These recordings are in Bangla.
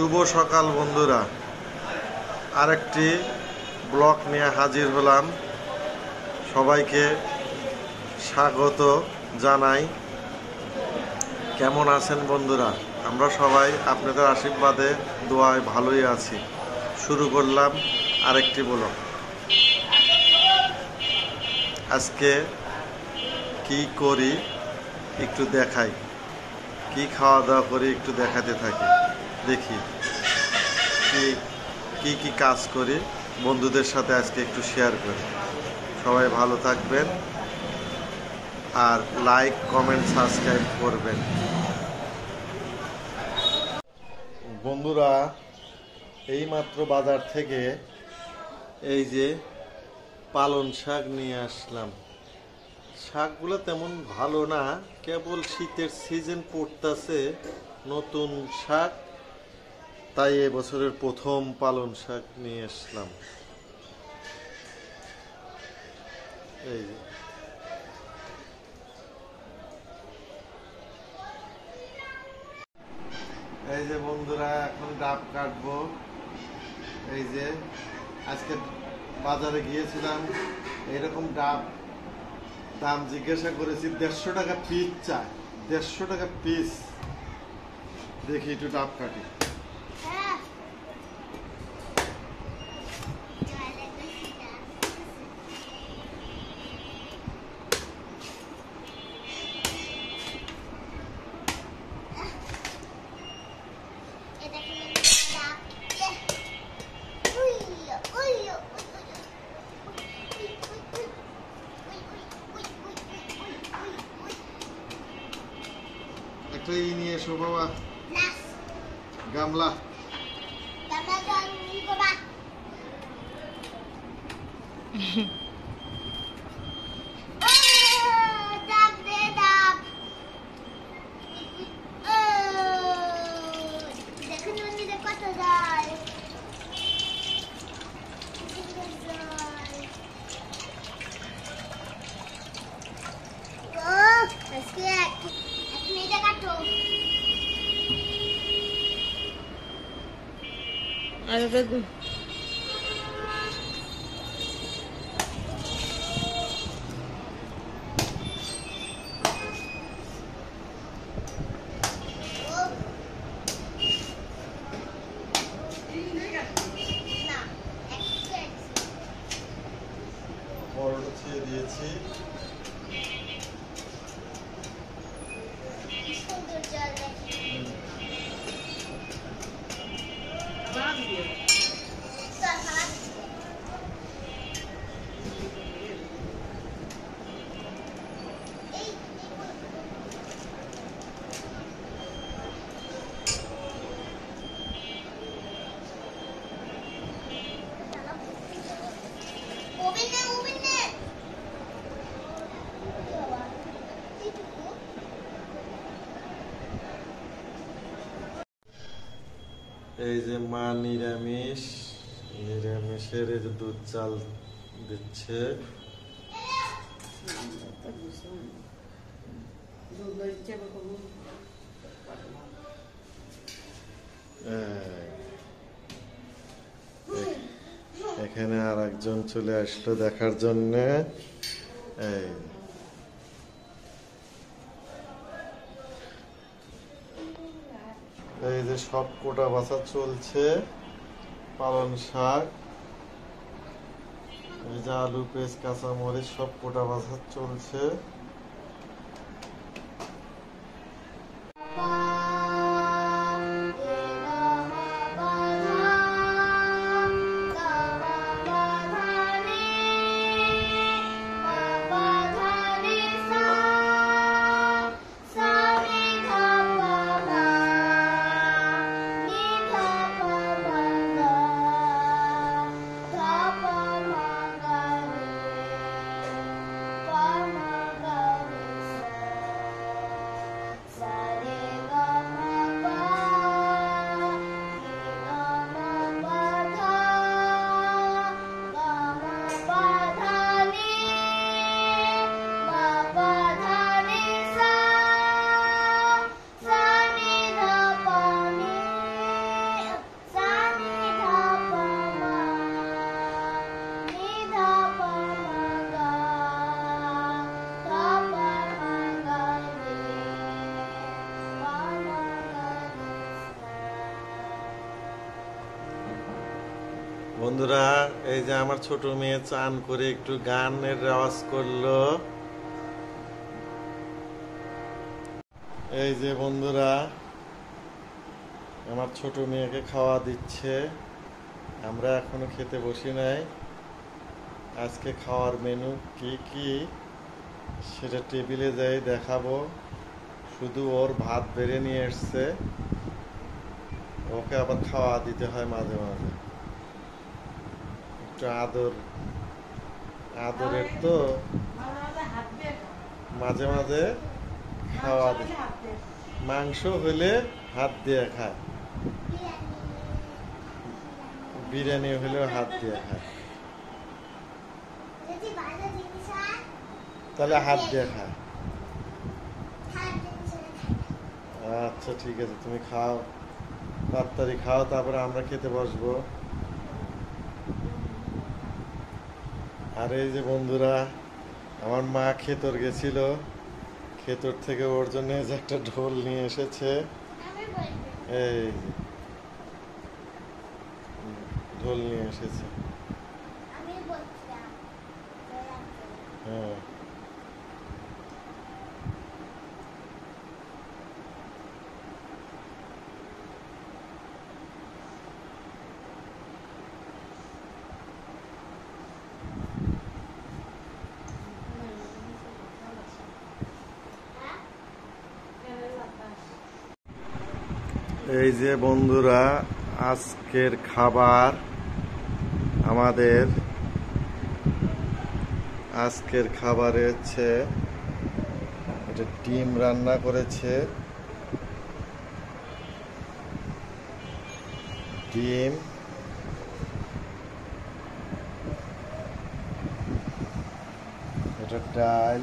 শুভ সকাল বন্ধুরা, আরেকটি ব্লগ নিয়ে হাজির হলাম। সবাইকে স্বাগত জানাই। কেমন আছেন বন্ধুরা? আমরা সবাই আপনাদের আশীর্বাদে দোয়ায় ভালোই আছি। শুরু করলাম আরেকটি ব্লগ। আজকে কি করি একটু দেখাই, কি খাওয়া দাওয়া করি একটু দেখাতে থাকি। দেখি কি কি কাজ করি বন্ধুদের সাথে আজকে একটু শেয়ার করি। সবাই ভালো থাকবেন আর লাইক কমেন্ট সাবস্ক্রাইব করবেন বন্ধুরা। এইমাত্র বাজার থেকে এই যে পালং শাক নিয়ে আসলাম। শাকগুলো তেমন ভালো না, কেবল শীতের সিজন পড়তেছে, নতুন শাক, তাই এবছরের প্রথম পালং শাক নিয়ে আসলাম। এই যে বন্ধুরা, এখন ডাব কাটবো। এই যে আজকে বাজারে গিয়েছিলাম, এরকম ডাব দাম জিজ্ঞাসা করেছি, 150 টাকা পিস চায়, 150 টাকা পিস। দেখি একটু ডাব কাটি। একটা নিয়ে এসো বাবা, গামলা। পরোটা ছেড়ে দিয়েছি। এই যে মা নিরামিষের এই যে দুধ চাল দিচ্ছে। এখানে আর একজন চলে আসলো দেখার জন্য। এই যে সব কোটা বাছা চলছে, পালং শাক, এই যে আলু, পেঁয়াজ, কাঁচামরিচ সব কোটা বাছা চলছে। বন্ধুরা, এই যে আমার ছোট মেয়ে চান করে একটু গানের রেওয়াজ করলো। এই যে বন্ধুরা, আমার ছোট মেয়েকে খাওয়া দিচ্ছে। আমরা এখনো খেতে বসি নাই। আজকে খাওয়ার মেনু কি কি সেটা টেবিলে যাই দেখাবো। শুধু ওর ভাত বেড়ে নিয়ে এসছে, ওকে আবার খাওয়া দিতে হয় মাঝে মাঝে। একটু আদরের তো মাঝে মাঝে খাওয়া দিতে। মাংস হলে হাত দিয়ে খায়, বিরিয়ানি হলেও হাত দিয়ে খায়। তাহলে হাত দিয়ে খায়। আচ্ছা ঠিক আছে, তুমি খাও, তাড়াতাড়ি খাও, তারপরে আমরা খেতে বসবো। আর এই যে বন্ধুরা, আমার মা খেতর গেছিল, খেতর থেকে ওর জন্য যে একটা ঢোল নিয়ে এসেছে। এই যে ঢোল নিয়ে এসেছে। হ্যাঁ, এই যে বন্ধুরা, আজকের খাবার আজকের খাবারে হচ্ছে এটা ডিম রান্না করেছে। ডিম, এটা ডাল,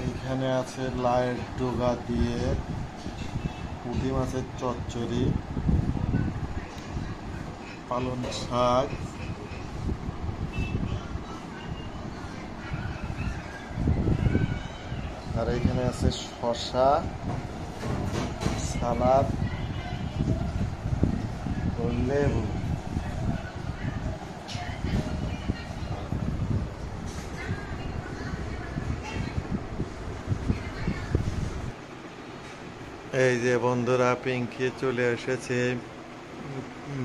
এখানে আছে লাইয়ের ডগা দিয়ে পুঁটি মাছের চচ্চড়ি, পালং শাক, আর এখানে আছে শসা, সালাদ ও লেবু। এই যে বন্ধুরা, পিঙ্কি চলে এসেছে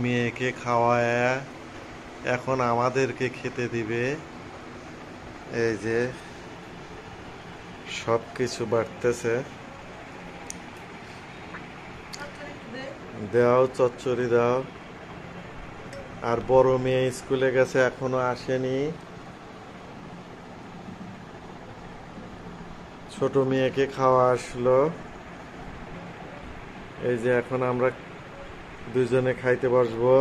মেয়েকে খাওয়ায়, এখন আমাদেরকে খেতে দিবে। এই যে সব কিছু বাড়তেছে, দাও চচ্চড়ি দাও। আর বড় মেয়ে স্কুলে গেছে, এখনো আসেনি। ছোট মেয়েকে খাওয়া আসলো। এই যে এখন আমরা দুজনে খাইতে বসবো।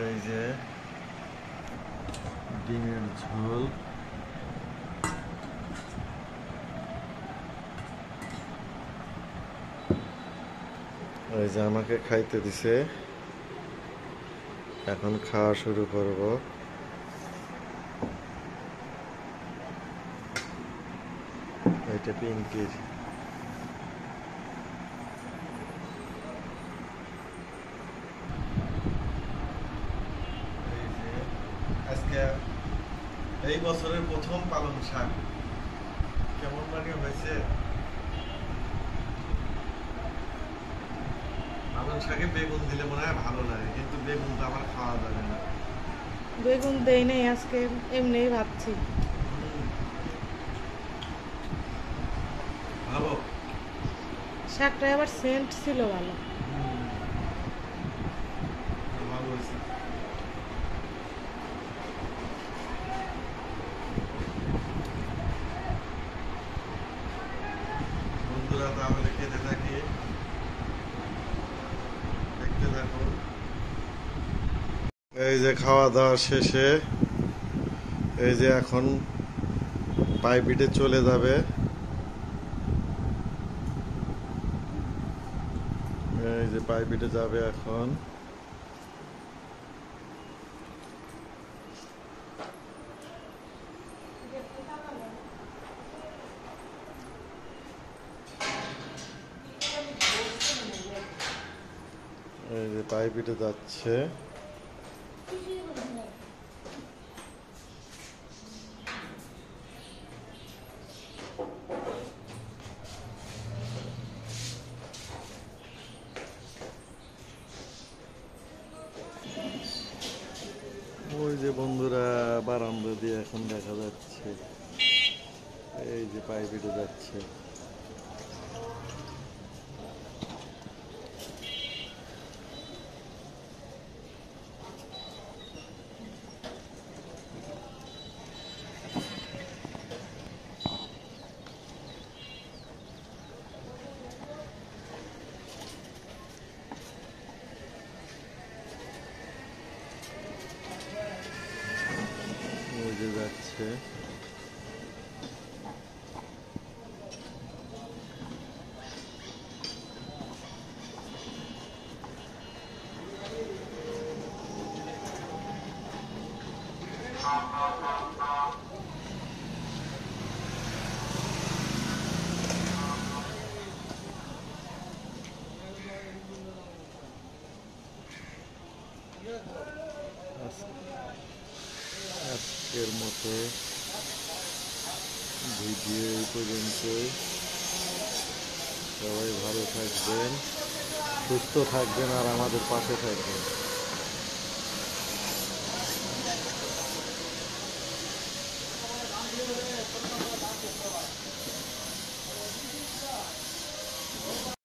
এই যে ডিমের ঝোল, এই যে আমাকে খাইতে দিছে, এখন খাওয়া শুরু করব। এটা পিঙ্কির। আজকে এই বছরের প্রথম পালং শাক, কেমন লাগে হয়েছে? পালং শাকে বেগুন দিলে মনে হয় ভালো লাগে, কিন্তু বেগুন তো আমার খাওয়া যাবে না। বেগুন দেই নাই আজকে, এমনিই ভাবছি। ভালো শাকটা আবার সেন্ট ছিল ভালো। ভালো হয়েছে। বন্ধুরা, তাহলে খেতে থাকি, দেখতে থাকুন। এই যে খাওয়া দাওয়া শেষে, এই যে এখন পাইপিটে চলে যাবে। এই যে পাইপিটে যাবে এখন। এই যে পাইপিটে যাচ্ছে। ওই যে বন্ধুরা বারান্দা দিয়ে এখন দেখা যাচ্ছে, এই যে পাইপিটে যাচ্ছে। ওই যে যাচ্ছে। আজকের মতো ভিডিও এই পর্যন্তই। সবাই ভালো থাকবেন, সুস্থ থাকবেন আর আমাদের পাশে থাকবেন।